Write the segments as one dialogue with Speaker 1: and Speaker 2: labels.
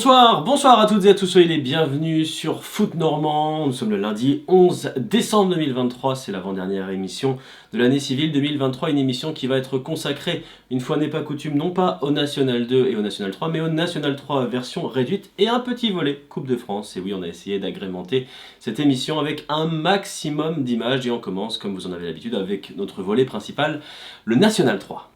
Speaker 1: Bonsoir à toutes et à tous, soyez les bienvenus sur Foot Normand. Nous sommes le lundi 11 décembre 2023, c'est l'avant-dernière émission de l'année civile 2023, une émission qui va être consacrée, une fois n'est pas coutume, non pas au National 2 et au National 3, mais au National 3 version réduite et un petit volet Coupe de France. Et oui, on a essayé d'agrémenter cette émission avec un maximum d'images et on commence, comme vous en avez l'habitude, avec notre volet principal, le National 3.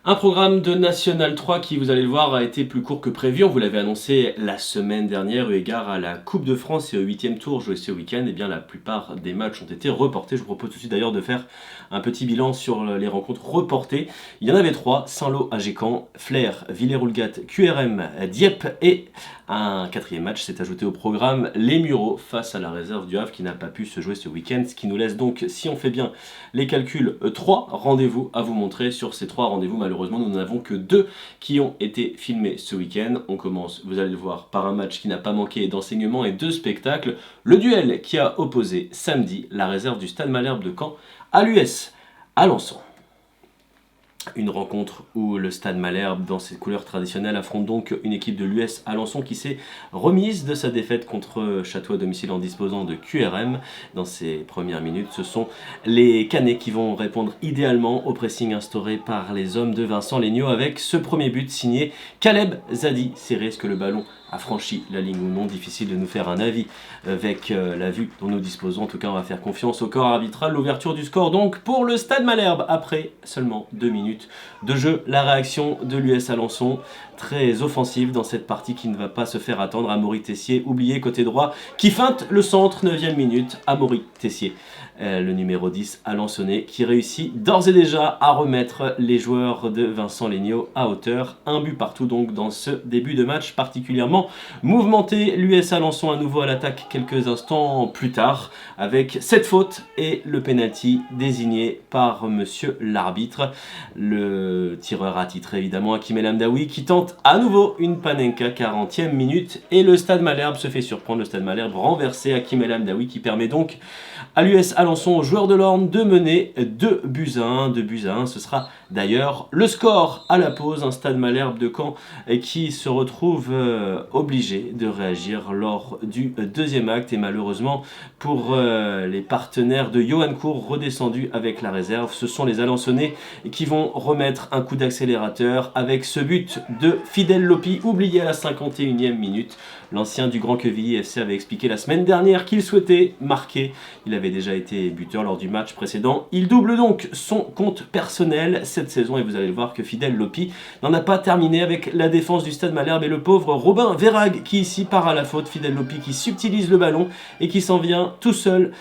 Speaker 1: Un programme de National 3 qui, vous allez le voir, a été plus court que prévu. On vous l'avait annoncé la semaine dernière, eu égard à la Coupe de France et au 8e tour joué ce week-end. Et bien, la plupart des matchs ont été reportés. Je vous propose tout de suite d'ailleurs de faire un petit bilan sur les rencontres reportées. Il y en avait 3, Saint-Lô, Agécan, Flers, Villers-Roulgat, QRM, Dieppe et un 4e match s'est ajouté au programme, les Mureaux face à la réserve du Havre qui n'a pas pu se jouer ce week-end. Ce qui nous laisse donc, si on fait bien les calculs, 3 rendez-vous à vous montrer. Sur ces 3 rendez-vous, malheureusement, nous n'en avons que 2 qui ont été filmés ce week-end. On commence, vous allez le voir, par un match qui n'a pas manqué d'enseignement et de spectacle. Le duel qui a opposé samedi la réserve du Stade Malherbe de Caen à l'US Alençon. Une rencontre où le Stade Malherbe, dans ses couleurs traditionnelles, affronte donc une équipe de l'US Alençon qui s'est remise de sa défaite contre Château à domicile en disposant de QRM. Dans ses premières minutes, ce sont les Canets qui vont répondre idéalement au pressing instauré par les hommes de Vincent Legnaud avec ce premier but signé Caleb Zadi. C'est est-ce que le ballon a franchi la ligne ou non? Difficile de nous faire un avis avec la vue dont nous disposons. En tout cas, on va faire confiance au corps arbitral. L'ouverture du score donc pour le Stade Malherbe après seulement 2 minutes de jeu. La réaction de l'US Alençon, très offensive dans cette partie qui ne va pas se faire attendre. Amaury Tessier, oublié côté droit, qui feinte le centre, 9e minute. Amaury Tessier, le numéro 10 alençonnais, qui réussit d'ores et déjà à remettre les joueurs de Vincent Legnaud à hauteur. Un but partout donc dans ce début de match particulièrement mouvementé. L'US Alençon à nouveau à l'attaque quelques instants plus tard avec cette faute et le penalty désigné par monsieur l'arbitre. Le tireur attitré évidemment Hakim El Amdaoui qui tente à nouveau une panenka, 40e minute, et le Stade Malherbe se fait surprendre. Le Stade Malherbe renversé, Hakim El Amdaoui qui permet donc à l'US Alençon, aux joueurs de l'Orne, de mener 2 buts à 1. 2 buts à 1, ce sera d'ailleurs le score à la pause. Un Stade Malherbe de Caen qui se retrouve obligé de réagir lors du deuxième acte. Et malheureusement pour les partenaires de Johan Cour redescendus avec la réserve, ce sont les Alençonnais qui vont remettre un coup d'accélérateur avec ce but de Fidel Lopi, oublié à la 51e minute. L'ancien du Grand Quevilly FC avait expliqué la semaine dernière qu'il souhaitait marquer. Il avait déjà été buteur lors du match précédent. Il double donc son compte personnel cette saison et vous allez le voir que Fidel Lopi n'en a pas terminé avec la défense du Stade Malherbe et le pauvre Robin Verhaeghe qui ici part à la faute. Fidel Lopi qui subtilise le ballon et qui s'en vient tout seul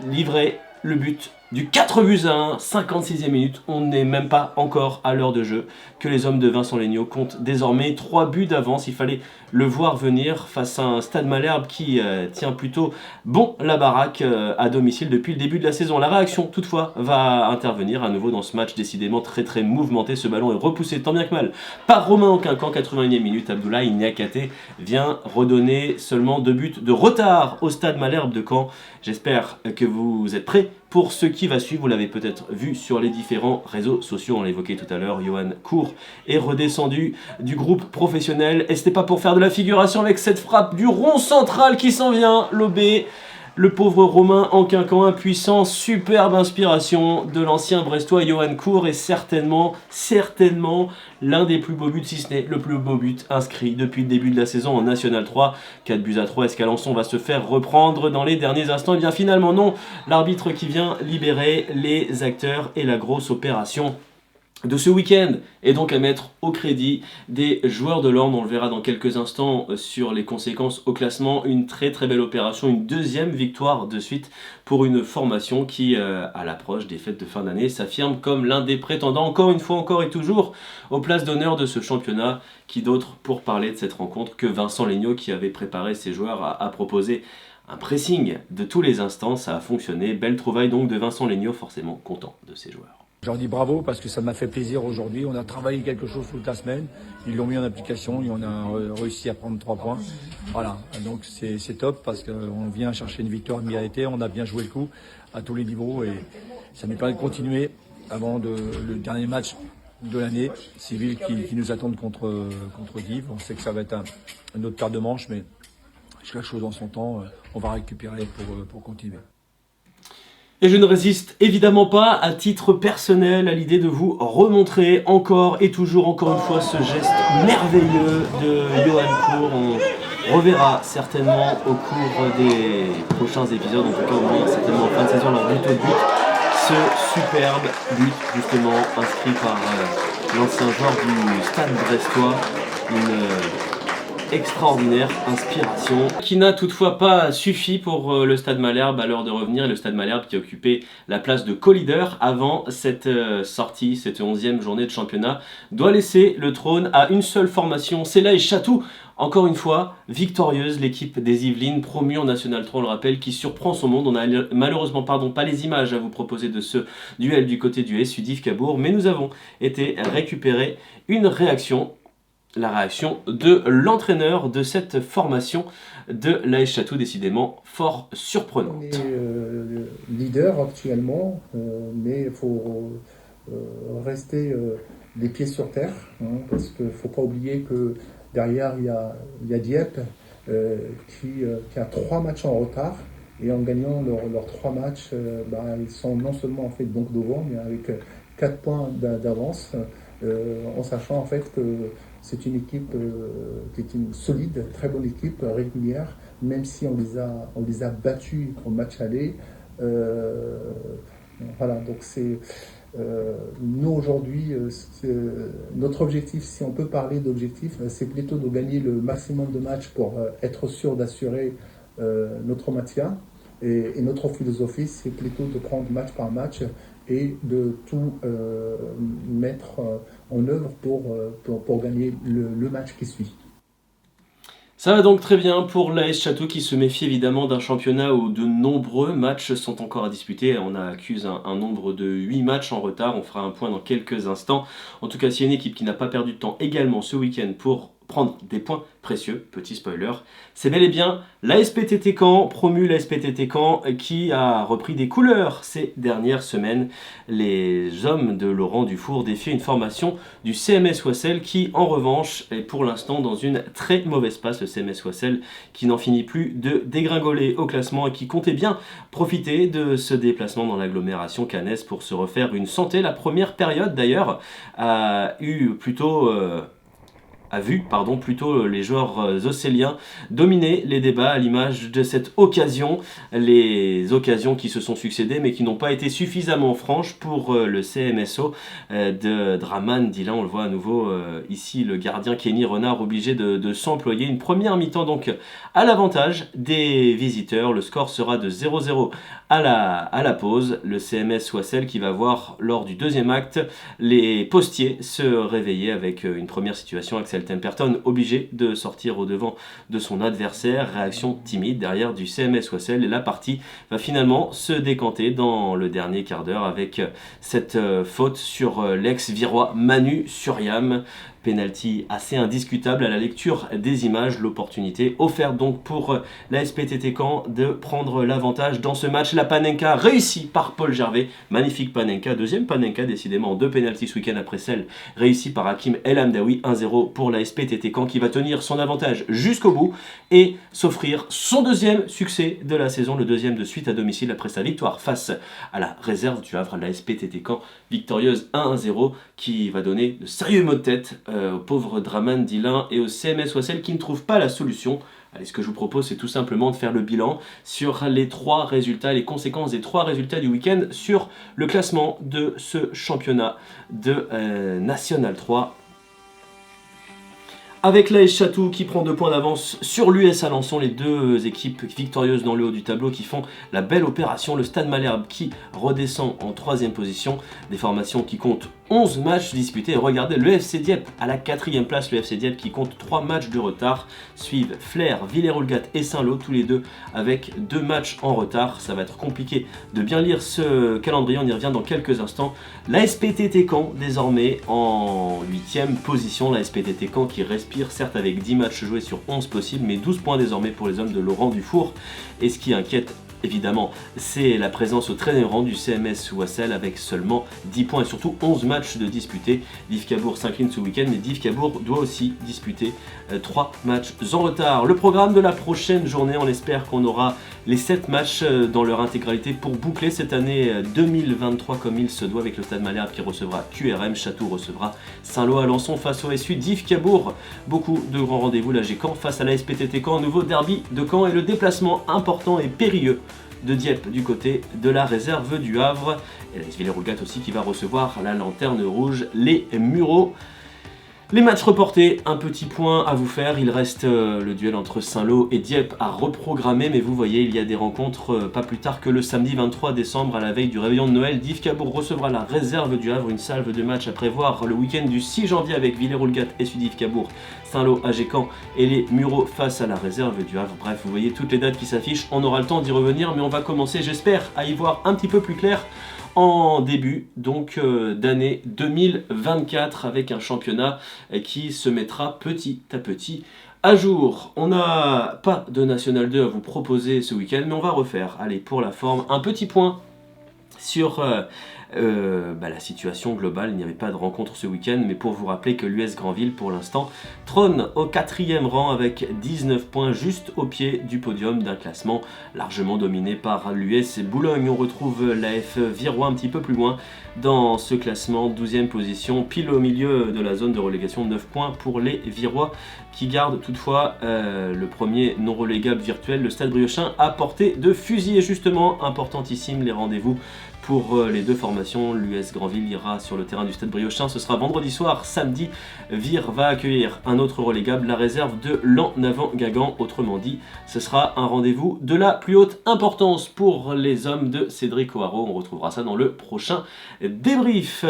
Speaker 1: livrer le but du 4 buts à 1, 56e minute. On n'est même pas encore à l'heure de jeu que les hommes de Vincent Legnaud comptent désormais 3 buts d'avance. Il fallait le voir venir face à un Stade Malherbe qui tient plutôt bon la baraque à domicile depuis le début de la saison. La réaction toutefois va intervenir à nouveau dans ce match décidément très mouvementé. Ce ballon est repoussé tant bien que mal par Romain Oquincan, 81e minute. Abdoulaye Niakhaté vient redonner seulement 2 buts de retard au Stade Malherbe de Caen. J'espère que vous êtes prêts pour ce qui va suivre. Vous l'avez peut-être vu sur les différents réseaux sociaux, on l'évoquait tout à l'heure, Johan Cour est redescendu du groupe professionnel et c'était pas pour faire de la figuration avec cette frappe du rond central qui s'en vient, lobé. Le pauvre Romain Oquincan, impuissant, superbe inspiration de l'ancien Brestois Johan Cour est certainement l'un des plus beaux buts, si ce n'est le plus beau but inscrit depuis le début de la saison en National 3. 4 buts à 3, est-ce qu'Alençon va se faire reprendre dans les derniers instants? Eh bien finalement non, l'arbitre qui vient libérer les acteurs et la grosse opération de ce week-end est donc à mettre au crédit des joueurs de l'Orne. On le verra dans quelques instants sur les conséquences au classement. Une très belle opération, une 2e victoire de suite pour une formation qui, à l'approche des fêtes de fin d'année, s'affirme comme l'un des prétendants, encore une fois, encore et toujours, aux places d'honneur de ce championnat. Qui d'autre pour parler de cette rencontre que Vincent Legnaud qui avait préparé ses joueurs à proposer un pressing de tous les instants. Ça a fonctionné. Belle trouvaille donc de Vincent Legnaud, forcément content de ses joueurs.
Speaker 2: J'en dis bravo parce que ça m'a fait plaisir aujourd'hui. On a travaillé quelque chose toute la semaine. Ils l'ont mis en application et on a réussi à prendre 3 points. Voilà, donc c'est top parce qu'on vient chercher une victoire méritée. On a bien joué le coup à tous les niveaux et ça nous permet de continuer le dernier match de l'année, Civil qui nous attendent contre Div. On sait que ça va être un autre paire de manches, mais chaque chose en son temps, on va récupérer pour continuer.
Speaker 1: Et je ne résiste évidemment pas, à titre personnel, à l'idée de vous remontrer encore et toujours, encore une fois, ce geste merveilleux de Johan Cour. On reverra certainement au cours des prochains épisodes, en tout cas au moins certainement en fin de saison, leur but au but, ce superbe but justement inscrit par l'ancien joueur du Stade Brestois. Une extraordinaire inspiration qui n'a toutefois pas suffi pour le Stade Malherbe à l'heure de revenir. Le Stade Malherbe qui occupait la place de co-leader avant cette sortie, cette 11e journée de championnat, doit laisser le trône à une seule formation, c'est l'AS Chatou. Encore une fois, victorieuse, l'équipe des Yvelines, promue en National 3, on le rappelle, qui surprend son monde. On n'a malheureusement pas les images à vous proposer de ce duel du côté du SU Div Cabourg, mais nous avons été récupérer une réaction. La réaction de l'entraîneur de cette formation de l'AS Chatou, décidément fort surprenante.
Speaker 3: On est leader actuellement, mais il faut rester les pieds sur terre, parce qu'il ne faut pas oublier que derrière il y a Dieppe qui a 3 matchs en retard, et en gagnant leurs 3 matchs, ils sont non seulement en fait donc devant, mais avec 4 points d'avance, en sachant en fait que c'est une équipe qui est une solide, très bonne équipe, régulière, même si on les a battus au match aller. Voilà, donc c'est nous aujourd'hui, notre objectif, si on peut parler d'objectif, c'est plutôt de gagner le maximum de matchs pour être sûr d'assurer notre maintien. Et notre philosophie, c'est plutôt de prendre match par match et de tout mettre en œuvre pour gagner le match qui suit.
Speaker 1: Ça va donc très bien pour l'AS Chatou qui se méfie évidemment d'un championnat où de nombreux matchs sont encore à disputer. On accuse un nombre de 8 matchs en retard, on fera un point dans quelques instants. En tout cas, s'il y a une équipe qui n'a pas perdu de temps également ce week-end pour prendre des points précieux, petit spoiler, c'est bel et bien l'ASPTT Caen, promu l'ASPTT Caen, qui a repris des couleurs ces dernières semaines. Les hommes de Laurent Dufour défient une formation du CMS Wassel qui, en revanche, est pour l'instant dans une très mauvaise passe. Le CMS Wassel qui n'en finit plus de dégringoler au classement et qui comptait bien profiter de ce déplacement dans l'agglomération cannaise pour se refaire une santé. La première période, d'ailleurs, a vu plutôt les joueurs océliens dominer les débats à l'image de cette occasion. Les occasions qui se sont succédées mais qui n'ont pas été suffisamment franches pour le CMSO de Draman Dylan. On le voit à nouveau ici, le gardien Kenny Renard obligé de s'employer. Une première mi-temps donc à l'avantage des visiteurs. Le score sera de 0-0 à la pause. Le CMS Wassel qui va voir lors du deuxième acte les postiers se réveiller avec une première situation. Axel Temperton obligé de sortir au devant de son adversaire. Réaction timide derrière du CMS Wassel et la partie va finalement se décanter dans le dernier quart d'heure avec cette faute sur l'ex-virois Manu Suriam. Penalty assez indiscutable à la lecture des images, l'opportunité offerte donc pour la SPTT Caen de prendre l'avantage dans ce match. La Panenka réussie par Paul Gervais, magnifique Panenka, deuxième Panenka décidément, 2 penalties ce week-end après celle réussie par Hakim El Hamdaoui, 1-0 pour la SPTT Caen qui va tenir son avantage jusqu'au bout et s'offrir son deuxième succès de la saison, le deuxième de suite à domicile après sa victoire face à la réserve du Havre, la SPTT Caen victorieuse 1-0 qui va donner de sérieux maux de tête au pauvre Draman Dylan et au CMS Wassel qui ne trouve pas la solution. Allez, ce que je vous propose, c'est tout simplement de faire le bilan sur les 3 résultats, les conséquences des 3 résultats du week-end sur le classement de ce championnat de National 3. Avec l'AS Chatou qui prend 2 points d'avance sur l'US Alençon, les 2 équipes victorieuses dans le haut du tableau qui font la belle opération. Le Stade Malherbe qui redescend en 3e position, des formations qui comptent 11 matchs disputés. Et regardez le FC Dieppe à la 4e place, le FC Dieppe qui compte 3 matchs de retard. Suivent Flers, Villers-Roulgat et Saint-Lô, tous les deux avec 2 matchs en retard. Ça va être compliqué de bien lire ce calendrier, on y revient dans quelques instants. La SPTT Caen désormais en 8e position, la SPTT Caen qui respire certes avec 10 matchs joués sur 11 possibles, mais 12 points désormais pour les hommes de Laurent Dufour. Et ce qui inquiète évidemment, c'est la présence au très haut rang du CMS Wassel avec seulement 10 points et surtout 11 matchs de disputés. Div Cabourg s'incline ce week-end, mais Div Cabourg doit aussi disputer 3 matchs en retard. Le programme de la prochaine journée, on espère qu'on aura les 7 matchs dans leur intégralité pour boucler cette année 2023 comme il se doit, avec le Stade Malherbe qui recevra QRM, Château recevra Saint-Lô, Alençon face au SU, Div Cabourg, beaucoup de grands rendez-vous, la Caen face à la SPTT Caen, nouveau derby de Caen et le déplacement important et périlleux de Dieppe du côté de la réserve du Havre, et la Villers-Rougat aussi qui va recevoir la Lanterne Rouge, les Mureaux. Les matchs reportés, un petit point à vous faire, il reste le duel entre Saint-Lô et Dieppe à reprogrammer, mais vous voyez, il y a des rencontres pas plus tard que le samedi 23 décembre à la veille du réveillon de Noël. Div Cabourg recevra la réserve du Havre, une salve de matchs à prévoir le week-end du 6 janvier avec Villers-Rougat et Div Cabourg, Saint-Lô, Caen et les Mureaux face à la réserve du Havre. Bref, vous voyez toutes les dates qui s'affichent, on aura le temps d'y revenir, mais on va commencer, j'espère, à y voir un petit peu plus clair en début donc d'année 2024 avec un championnat qui se mettra petit à petit à jour. On n'a pas de National 2 à vous proposer ce week-end, mais on va refaire, allez, pour la forme, un petit point sur la situation globale. Il n'y avait pas de rencontre ce week-end, mais pour vous rappeler que l'US Granville pour l'instant trône au 4e rang avec 19 points, juste au pied du podium d'un classement largement dominé par l'US Boulogne. On retrouve l'AF Virois un petit peu plus loin dans ce classement, 12e position, pile au milieu de la zone de relégation, 9 points pour les Virois qui gardent toutefois le premier non relégable virtuel, le Stade Briochin, à portée de fusil. Et justement, importantissime les rendez-vous pour les deux formations. L'US Granville ira sur le terrain du Stade Briochin, ce sera vendredi soir. Samedi, Vire va accueillir un autre relégable, la réserve de Lan-Avant-Guingamp. Autrement dit, ce sera un rendez-vous de la plus haute importance pour les hommes de Cédric O'Haraud. On retrouvera ça dans le prochain débrief.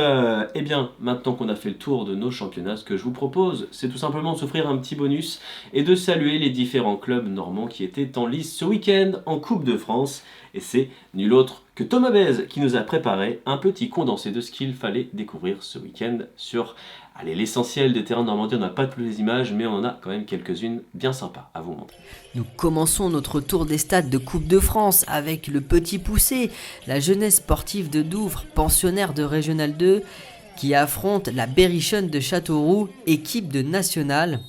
Speaker 1: Et bien, maintenant qu'on a fait le tour de nos championnats, ce que je vous propose, c'est tout simplement de s'offrir un petit bonus et de saluer les différents clubs normands qui étaient en lice ce week-end en Coupe de France. Et c'est nul autre que Thomas Bèze qui nous a préparé un petit condensé de ce qu'il fallait découvrir ce week-end sur l'essentiel des terrains de Normandie. On n'a pas toutes les images, mais on en a quand même quelques-unes bien sympas à vous montrer.
Speaker 4: Nous commençons notre tour des stades de Coupe de France avec le Petit Poussé, la jeunesse sportive de Douvres, pensionnaire de Régional 2, qui affronte la Berrichonne de Châteauroux, équipe de National.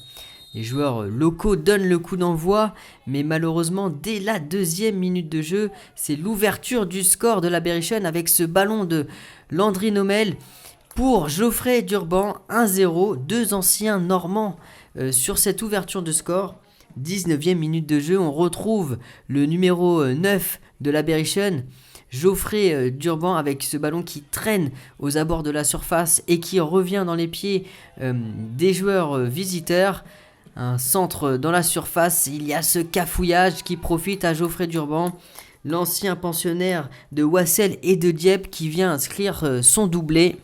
Speaker 4: Les joueurs locaux donnent le coup d'envoi, mais malheureusement, dès la 2e minute de jeu, c'est l'ouverture du score de la Berrichonne avec ce ballon de Landry Nomel pour Geoffrey Durban, 1-0, deux anciens Normands sur cette ouverture de score. 19e minute de jeu, on retrouve le numéro 9 de la Berrichonne, Geoffrey Durban, avec ce ballon qui traîne aux abords de la surface et qui revient dans les pieds des joueurs visiteurs. Un centre dans la surface, il y a ce cafouillage qui profite à Geoffrey Durban, l'ancien pensionnaire de Wassel et de Dieppe qui vient inscrire son doublé.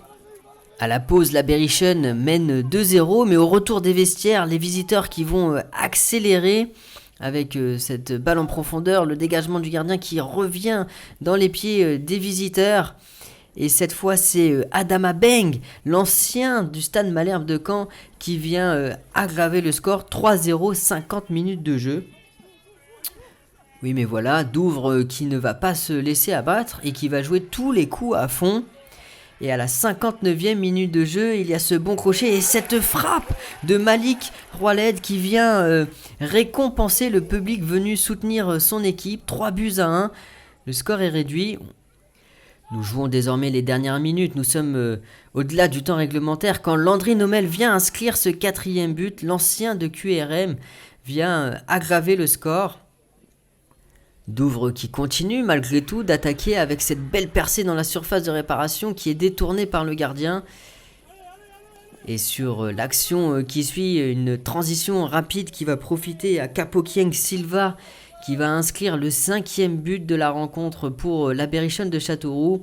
Speaker 4: À la pause, la Berrichonne mène 2-0, mais au retour des vestiaires, les visiteurs qui vont accélérer avec cette balle en profondeur, le dégagement du gardien qui revient dans les pieds des visiteurs. Et cette fois, c'est Adama Beng, l'ancien du Stade Malherbe de Caen, qui vient aggraver le score. 3-0, 50 minutes de jeu. Oui, mais voilà, Douvres qui ne va pas se laisser abattre et qui va jouer tous les coups à fond. Et à la 59e minute de jeu, il y a ce bon crochet et cette frappe de Malik Roiled qui vient récompenser le public venu soutenir son équipe. 3-1. Le score est réduit. Nous jouons désormais les dernières minutes, nous sommes au-delà du temps réglementaire quand Landry Nomel vient inscrire ce 4e but. L'ancien de QRM vient aggraver le score. Douvres qui continue malgré tout d'attaquer avec cette belle percée dans la surface de réparation qui est détournée par le gardien. Et sur l'action qui suit, une transition rapide qui va profiter à Capokieng Silva qui va inscrire le 5e but de la rencontre pour la Berrichonne de Châteauroux.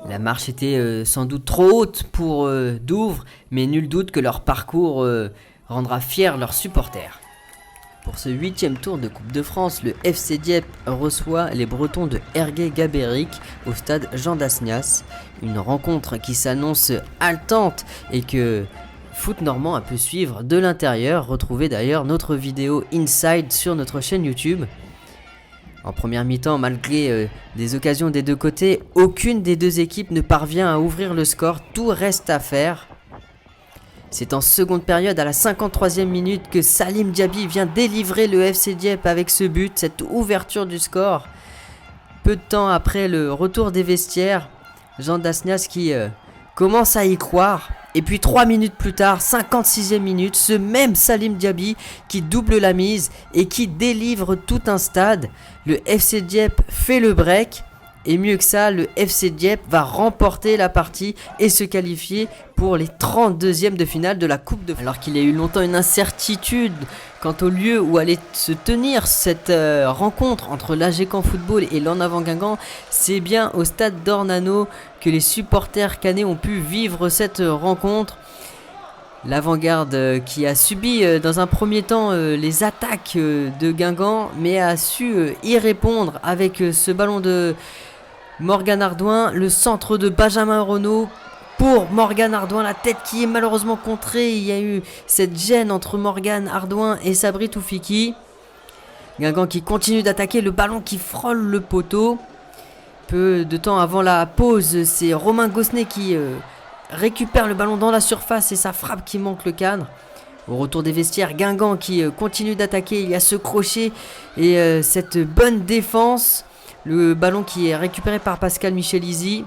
Speaker 4: La marche était sans doute trop haute pour Douvres, mais nul doute que leur parcours rendra fiers leurs supporters. Pour ce 8e tour de Coupe de France, le FC Dieppe reçoit les Bretons de Ergué-Gabéric au stade Jean Dasnias. Une rencontre qui s'annonce haletante et que Foot Normand a pu suivre de l'intérieur. Retrouvez d'ailleurs notre vidéo Inside sur notre chaîne YouTube. En première mi-temps, malgré des occasions des deux côtés, aucune des deux équipes ne parvient à ouvrir le score, tout reste à faire. C'est en seconde période, à la 53e minute, que Salim Diaby vient délivrer le FC Dieppe avec ce but, cette ouverture du score. Peu de temps après le retour des vestiaires, Jean Dasnias qui commence à y croire. Et puis 3 minutes plus tard, 56e minute, ce même Salim Diaby qui double la mise et qui délivre tout un stade. Le FC Dieppe fait le break. Et mieux que ça, le FC Dieppe va remporter la partie et se qualifier pour les 32e de finale de la Coupe de France. Alors qu'il y a eu longtemps une incertitude quant au lieu où allait se tenir cette rencontre entre l'AG Caen Football et l'En Avant Guingamp, c'est bien au stade d'Ornano que les supporters caennais ont pu vivre cette rencontre. L'Avant-Garde qui a subi dans un premier temps les attaques de Guingamp, mais a su y répondre avec ce ballon de Morgan Ardouin, le centre de Benjamin Renaud pour Morgan Ardouin, la tête qui est malheureusement contrée. Il y a eu cette gêne entre Morgan Ardouin et Sabri Toufiki. Guingamp qui continue d'attaquer, le ballon qui frôle le poteau. Peu de temps avant la pause, c'est Romain Gossenet qui récupère le ballon dans la surface et sa frappe qui manque le cadre. Au retour des vestiaires, Guingamp qui continue d'attaquer, il y a ce crochet et cette bonne défense. Le ballon qui est récupéré par Pascal Michelizzi.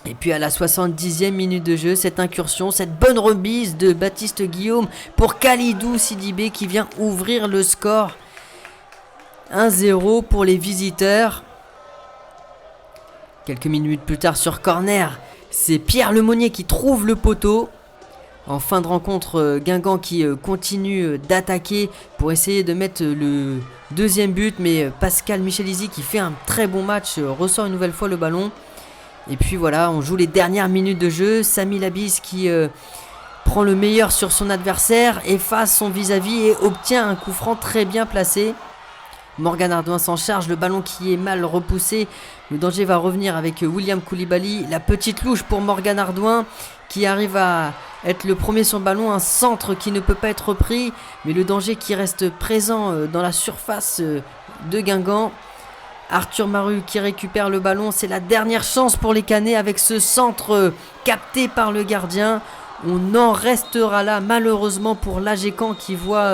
Speaker 4: Et puis à la 70e minute de jeu, cette incursion, cette bonne remise de Baptiste Guillaume pour Khalidou Sidibé qui vient ouvrir le score. 1-0 pour les visiteurs. Quelques minutes plus tard sur corner, c'est Pierre Lemonnier qui trouve le poteau. En fin de rencontre, Guingamp qui continue d'attaquer pour essayer de mettre le deuxième but. Mais Pascal Michelizzi qui fait un très bon match ressort une nouvelle fois le ballon. Et puis voilà, on joue les dernières minutes de jeu. Samy Labis qui prend le meilleur sur son adversaire, efface son vis-à-vis et obtient un coup franc très bien placé. Morgan Ardouin s'en charge, le ballon qui est mal repoussé. Le danger va revenir avec William Koulibaly. La petite louche pour Morgan Ardouin qui arrive à être le premier sur le ballon. Un centre qui ne peut pas être pris, mais le danger qui reste présent dans la surface de Guingamp. Arthur Maru qui récupère le ballon. C'est la dernière chance pour les Canets avec ce centre capté par le gardien. On en restera là malheureusement pour l'AG Caen qui voit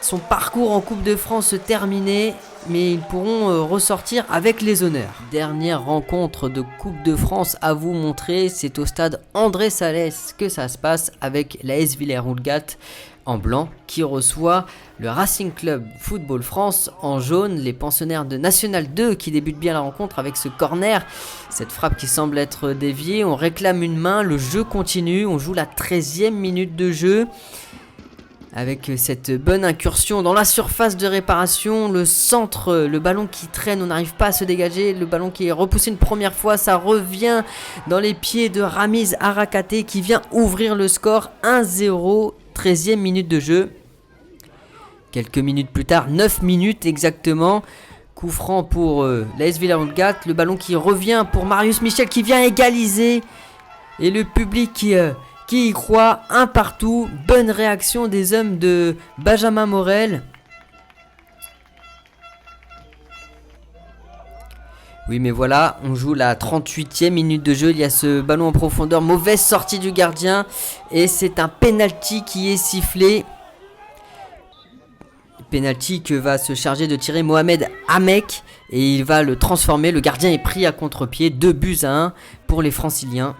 Speaker 4: son parcours en Coupe de France terminé, mais ils pourront ressortir avec les honneurs. Dernière rencontre de Coupe de France à vous montrer, c'est au stade André Salès que ça se passe avec l'AS Villers-Houlgat en blanc qui reçoit le Racing Club Football France en jaune. Les pensionnaires de National 2 qui débutent bien la rencontre avec ce corner, cette frappe qui semble être déviée. On réclame une main, le jeu continue, on joue la 13e minute de jeu. Avec cette bonne incursion dans la surface de réparation, le centre, le ballon qui traîne, on n'arrive pas à se dégager, le ballon qui est repoussé une première fois, ça revient dans les pieds de Ramiz Arakate qui vient ouvrir le score 1-0, 13e minute de jeu. Quelques minutes plus tard, 9 minutes exactement, coup franc pour l'AS Villers-Houlgat, le ballon qui revient pour Marius Michel qui vient égaliser et le public qui y croit, un partout. Bonne réaction des hommes de Benjamin Morel. Oui mais voilà, on joue la 38e minute de jeu, il y a ce ballon en profondeur, mauvaise sortie du gardien et c'est un penalty qui est sifflé. Penalty que va se charger de tirer Mohamed Hamek et il va le transformer, le gardien est pris à contre-pied, 2-1 pour les Franciliens.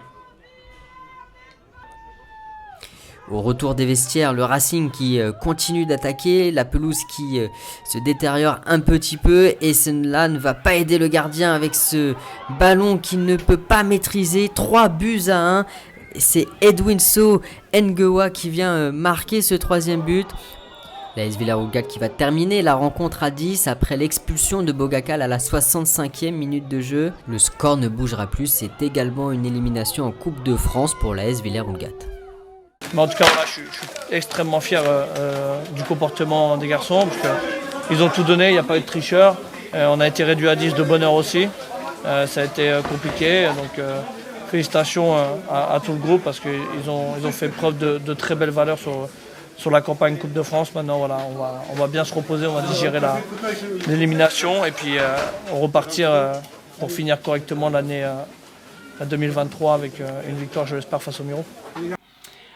Speaker 4: Au retour des vestiaires, le Racing qui continue d'attaquer, la pelouse qui se détériore un petit peu et cela ne va pas aider le gardien avec ce ballon qu'il ne peut pas maîtriser. 3-1, c'est Edwin So Ngoa qui vient marquer ce troisième but. L'AS Villers-Houlgat qui va terminer la rencontre à 10 après l'expulsion de Bogacal à la 65e minute de jeu. Le score ne bougera plus, c'est également une élimination en Coupe de France pour l'AS Villers-Houlgat.
Speaker 5: Mais en tout cas, voilà, je suis extrêmement fier du comportement des garçons parce qu'ils ont tout donné, il n'y a pas eu de tricheur. On a été réduit à 10 de bonne heure aussi. Ça a été compliqué, donc félicitations à tout le groupe parce qu'ils ont fait preuve de très belles valeurs sur la campagne Coupe de France. Maintenant, voilà, on va bien se reposer, on va digérer l'élimination et puis repartir pour finir correctement l'année 2023 avec une victoire, je l'espère, face au Miro.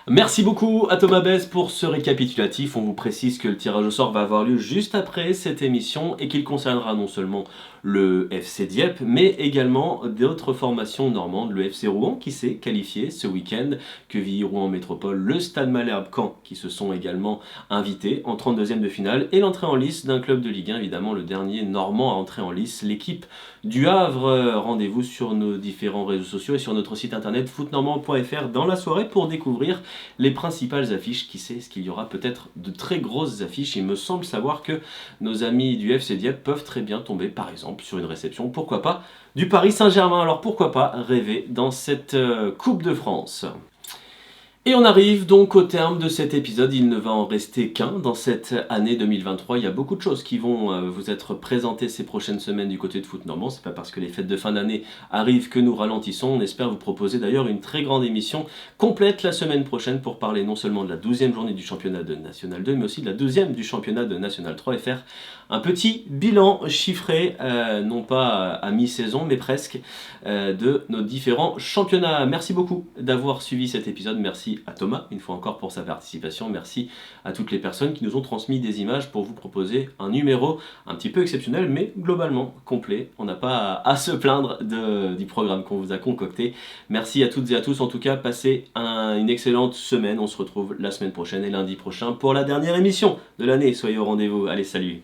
Speaker 1: Merci beaucoup à Thomas Besse pour ce récapitulatif. On vous précise que le tirage au sort va avoir lieu juste après cette émission et qu'il concernera non seulement le FC Dieppe, mais également d'autres formations normandes, le FC Rouen qui s'est qualifié ce week-end, Quevilly-Rouen Métropole, le Stade Malherbe-Caen qui se sont également invités en 32e de finale et l'entrée en lice d'un club de Ligue 1, évidemment le dernier normand à entrer en lice, l'équipe du Havre. Rendez-vous sur nos différents réseaux sociaux et sur notre site internet footnormand.fr dans la soirée pour découvrir les principales affiches. Qui sait, ce qu'il y aura peut-être de très grosses affiches. Il me semble savoir que nos amis du FC Dieppe peuvent très bien tomber par exemple sur une réception, pourquoi pas, du Paris Saint-Germain. Alors pourquoi pas rêver dans cette Coupe de France. Et on arrive donc au terme de cet épisode, il ne va en rester qu'un dans cette année 2023. Il y a beaucoup de choses qui vont vous être présentées ces prochaines semaines du côté de Foot Normand. C'est pas parce que les fêtes de fin d'année arrivent que nous ralentissons. On espère vous proposer d'ailleurs une très grande émission complète la semaine prochaine pour parler non seulement de la 12e journée du championnat de National 2, mais aussi de la 12e du championnat de National 3 et faire un petit bilan chiffré, non pas à mi-saison, mais presque, de nos différents championnats. Merci beaucoup d'avoir suivi cet épisode. Merci à Thomas, une fois encore, pour sa participation. Merci à toutes les personnes qui nous ont transmis des images pour vous proposer un numéro un petit peu exceptionnel, mais globalement complet. On n'a pas à se plaindre du programme qu'on vous a concocté. Merci à toutes et à tous. En tout cas, passez une excellente semaine. On se retrouve la semaine prochaine et lundi prochain pour la dernière émission de l'année. Soyez au rendez-vous. Allez, salut!